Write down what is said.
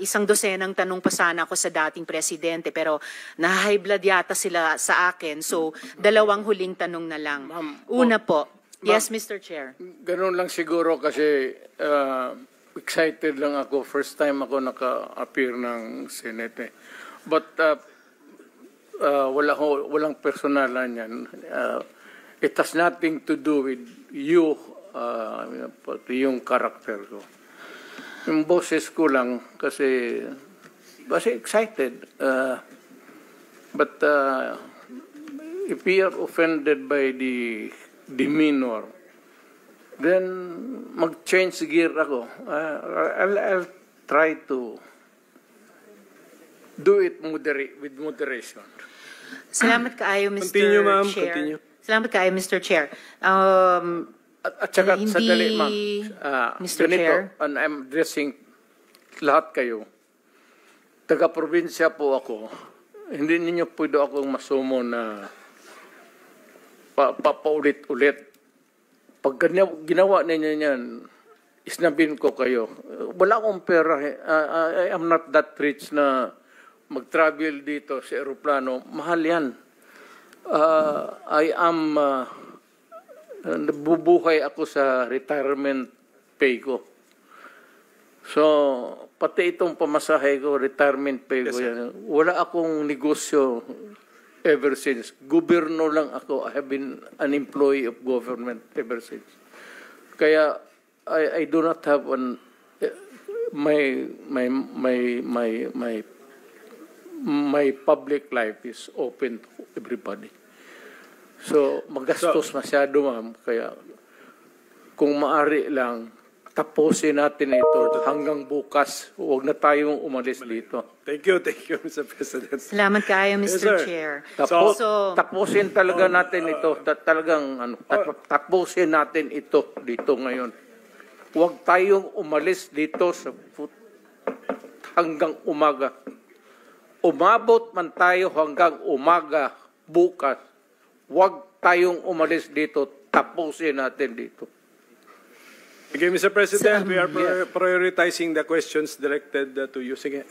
Isang dosenang tanong pa sana ako sa dating presidente pero na-high blood yata sila sa akin. So, dalawang huling tanong na lang. Una po. Yes, Mr. Chair. Ganun lang siguro kasi excited lang ako. First time ako naka-appear ng Senate. But walang personalan yan. It has nothing to do with you, yung character ko. Yung boses ko lang kasi excited. But if we are offended by the demeanor, then mag-change gear ako. I'll try to do it with moderation. Salamat kaayo, Mr. Continue, ma'am. Chair. Continue. Salamat kaayo, Mr. Chair. At saka, hindi, sandali, ma'am. Mr. Ganito, Chair. and I'm addressing lahat kayo. Taga-probinsya po ako. Hindi ninyo pwede akong masumo na paulit-ulit. Pag ginawa ninyo yan, isnabin ko kayo. Wala akong pera. I am not that rich na mag-travel dito sa aeroplano. Mahal yan. I am... nabubuhay ako sa retirement pay ko. So, pati itong pamasahe ko, retirement pay ko yan. Wala akong negosyo ever since. Gobyerno lang ako. I have been an employee of government ever since. Kaya, I do not have my public life is open to everybody. So, magastos masyado, ma'am. Kaya, kung maari lang, tapusin natin ito hanggang bukas. Huwag na tayong umalis dito. Thank you, Mr. President. Salamat kaayo, Mr. Yes, Chair. Tapusin talaga natin ito. Tapusin natin ito dito ngayon. Huwag tayong umalis dito hanggang umaga. Umabot man tayo hanggang umaga bukas. Huwag tayong umalis dito, tapusin natin dito. Okay, Mr. President, we are prioritizing the questions directed to you. Sige.